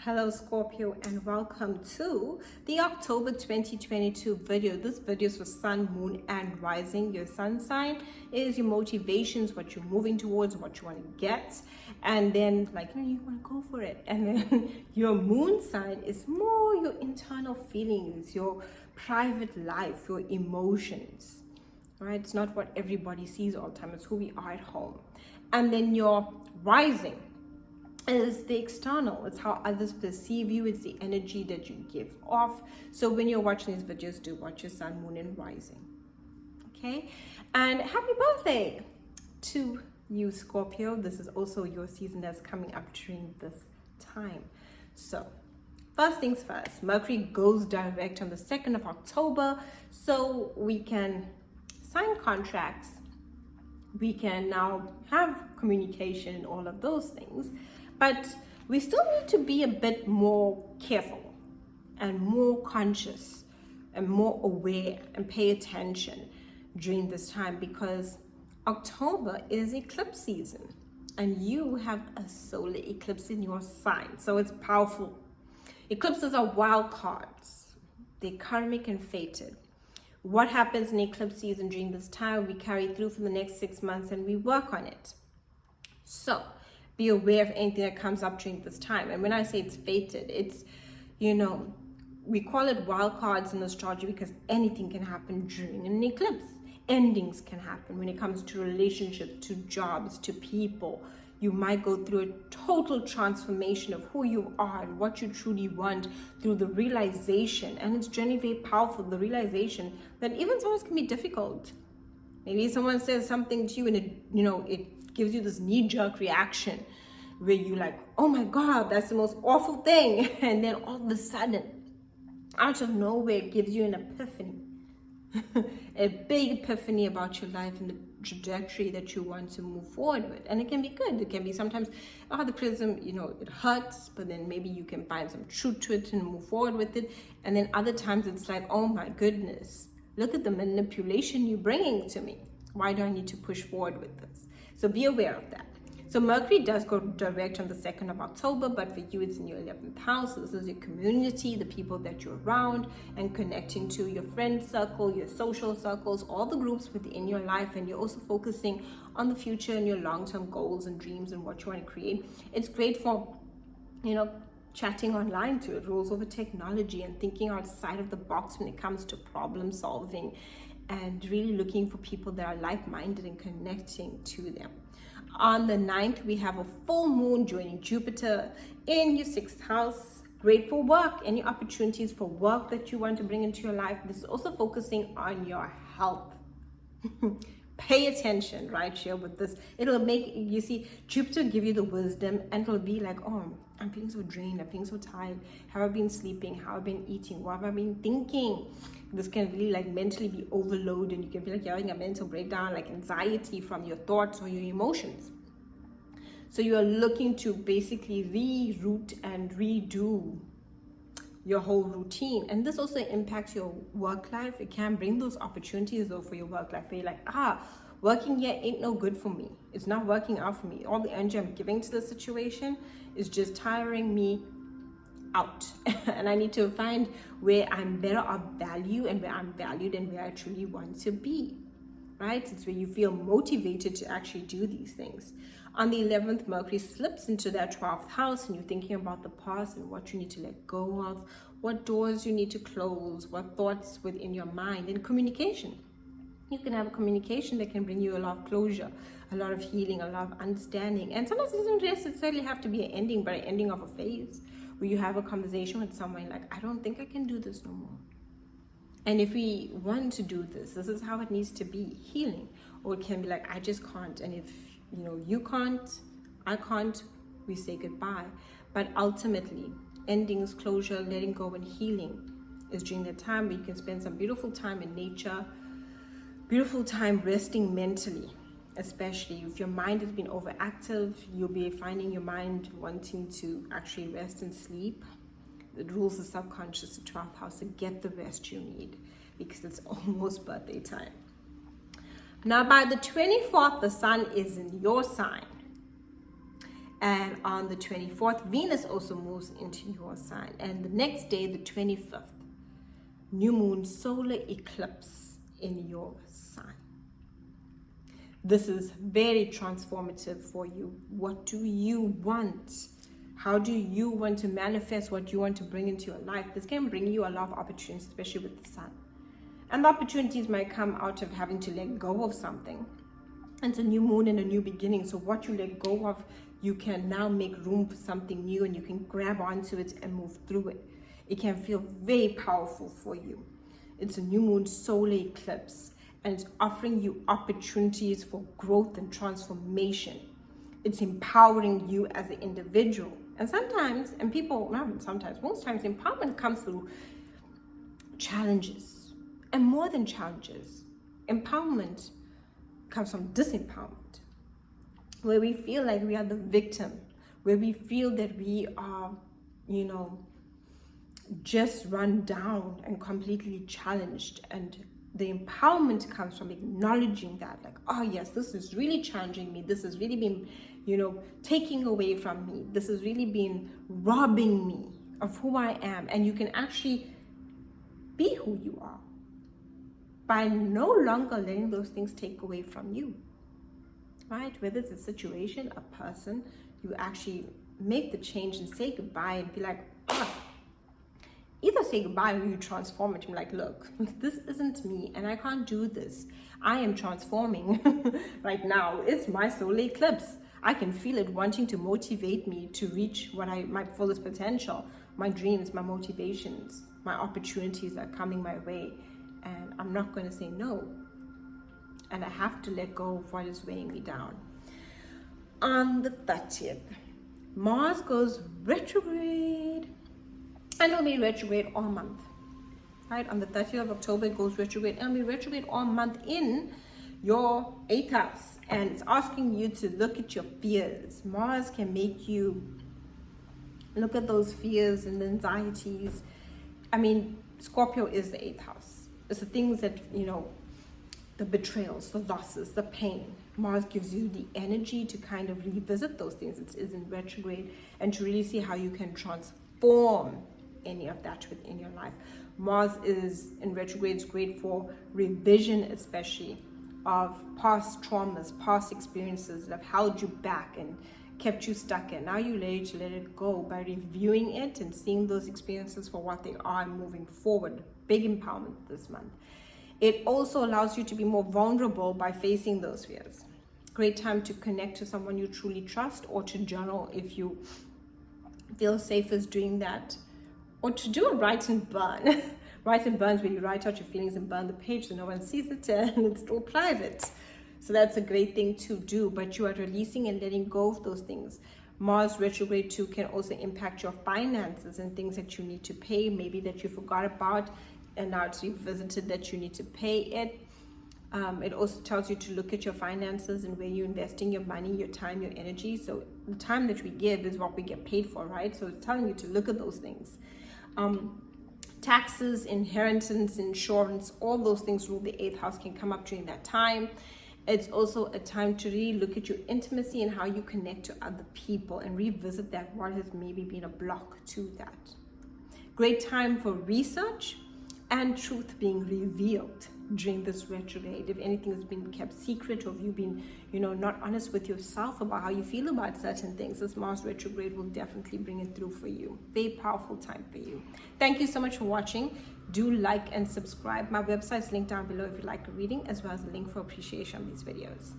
Hello Scorpio, and welcome to the October 2022 video. This video is for Sun, Moon and Rising. Your Sun sign is your motivations, what you're moving towards, what you want to get, and then you want to go for it. And then your Moon sign is more your internal feelings, your private life, your emotions, right? It's not what everybody sees all the time, it's who we are at home. And then your Rising is the external. It's how others perceive you. It's the energy that you give off. So when you're watching these videos, do watch your Sun, Moon and Rising. Okay, and happy birthday to you, Scorpio. This is also your season that's coming up during this time. So first things first, Mercury goes direct on the 2nd of October, so we can sign contracts, we can now have communication and all of those things. But we still need to be a bit more careful and more conscious and more aware and pay attention during this time, because October is eclipse season and you have a solar eclipse in your sign. So it's powerful. Eclipses are wild cards. They're karmic and fated. What happens in eclipse season during this time, we carry through for the next 6 months and we work on it. So be aware of anything that comes up during this time. And when I say it's fated, it's, we call it wild cards in astrology because anything can happen during an eclipse. Endings can happen when it comes to relationships, to jobs, to people. You might go through a total transformation of who you are and what you truly want through the realization. And it's generally very powerful, the realization that even sometimes can be difficult. Maybe someone says something to you and it gives you this knee-jerk reaction where you're like, oh my God, that's the most awful thing. And then all of a sudden, out of nowhere, it gives you an epiphany. A big epiphany about your life and the trajectory that you want to move forward with. And it can be good. It can be sometimes, the criticism, it hurts, but then maybe you can find some truth to it and move forward with it. And then other times it's like, oh my goodness, look at the manipulation you're bringing to me. Why do I need to push forward with this? So be aware of that. So Mercury does go direct on the 2nd of October, but for you, it's in your 11th house. So this is your community, the people that you're around and connecting to, your friend circle, your social circles, all the groups within your life. And you're also focusing on the future and your long-term goals and dreams and what you want to create. It's great for, chatting online too. It rolls over technology and thinking outside of the box when it comes to problem solving and really looking for people that are like-minded and connecting to them. On the 9th, we have a full moon joining Jupiter in your 6th house. Great for work, any opportunities for work that you want to bring into your life. This is also focusing on your health. Pay attention right here with this. It'll make, Jupiter give you the wisdom and it'll be like, oh, I'm feeling so drained, I'm feeling so tired. How have I been sleeping? How have I been eating? What have I been thinking? This can really mentally be overloaded and you can feel like you're having a mental breakdown, like anxiety from your thoughts or your emotions. So you are looking to basically reroute and redo your whole routine. And this also impacts your work life. It can bring those opportunities though for your work life where you're like, working here ain't no good for me. It's not working out for me. All the energy I'm giving to the situation is just tiring me out. And I need to find where I'm better of value and where I'm valued and where I truly want to be, right? It's where you feel motivated to actually do these things. On the 11th, Mercury slips into that 12th house and you're thinking about the past and what you need to let go of, what doors you need to close, what thoughts within your mind, and communication. You can have a communication that can bring you a lot of closure, a lot of healing, a lot of understanding. And sometimes it doesn't necessarily have to be an ending, but an ending of a phase where you have a conversation with someone like, I don't think I can do this no more. And if we want to do this, this is how it needs to be, healing. Or it can be like, I just can't. And if you can't, I can't, we say goodbye. But ultimately, endings, closure, letting go and healing is during the time where you can spend some beautiful time in nature, beautiful time resting mentally, especially if your mind has been overactive. You'll be finding your mind wanting to actually rest and sleep. It rules the subconscious, the 12th house, to get the rest you need because it's almost birthday time. Now by the 24th, the sun is in your sign. And on the 24th, Venus also moves into your sign. And the next day, the 25th, new moon solar eclipse in your sign. This is very transformative for you. What do you want? How do you want to manifest what you want to bring into your life? This can bring you a lot of opportunities, especially with the sun. And the opportunities might come out of having to let go of something. It's a new moon and a new beginning. So what you let go of, you can now make room for something new, and you can grab onto it and move through it. It can feel very powerful for you. It's a new moon solar eclipse, and it's offering you opportunities for growth and transformation. It's empowering you as an individual. And sometimes, and people, not sometimes, most times, empowerment comes through challenges. And more than challenges, empowerment comes from disempowerment, where we feel like we are the victim, where we feel that we are, just run down and completely challenged. And the empowerment comes from acknowledging that, like, oh yes, this is really challenging me. This has really been, taking away from me. This has really been robbing me of who I am. And you can actually be who you are by no longer letting those things take away from you, right? Whether it's a situation, a person, you actually make the change and say goodbye and be like, either say goodbye or you transform it. You're like, look, this isn't me and I can't do this. I am transforming right now. It's my solar eclipse. I can feel it wanting to motivate me to reach my fullest potential. My dreams, my motivations, my opportunities are coming my way. And I'm not going to say no. And I have to let go of what is weighing me down. On the 30th, Mars goes retrograde. And it'll be retrograde all month. Right? On the 30th of October, it goes retrograde. And it'll be retrograde all month in your 8th house. And it's asking you to look at your fears. Mars can make you look at those fears and anxieties. I mean, Scorpio is the 8th house. It's the things that, the betrayals, the losses, the pain. Mars gives you the energy to kind of revisit those things. It is in retrograde, and to really see how you can transform any of that within your life. Mars is in retrograde. It's great for revision, especially of past traumas, past experiences that have held you back and kept you stuck. And now you're ready to let it go by reviewing it and seeing those experiences for what they are and moving forward. Big empowerment this month. It also allows you to be more vulnerable by facing those fears. Great time to connect to someone you truly trust, or to journal if you feel safe as doing that, or to do a write and burn. Write and burns, where you write out your feelings and burn the page so no one sees it and it's still private. So that's a great thing to do, but you are releasing and letting go of those things. Mars retrograde too can also impact your finances and things that you need to pay, maybe that you forgot about, and now it's revisited that you need to pay it. It also tells you to look at your finances and where you're investing your money, your time, your energy. So the time that we give is what we get paid for, right? So it's telling you to look at those things. Taxes, inheritance, insurance, all those things rule the 8th house, can come up during that time. It's also a time to really look at your intimacy and how you connect to other people and revisit that, what has maybe been a block to that. Great time for research and truth being revealed during this retrograde. If anything has been kept secret, or if you've been, not honest with yourself about how you feel about certain things, this Mars retrograde will definitely bring it through for you. Very powerful time for you. Thank you so much for watching. Do like and subscribe. My website is linked down below if you'd like a reading, as well as a link for appreciation of these videos.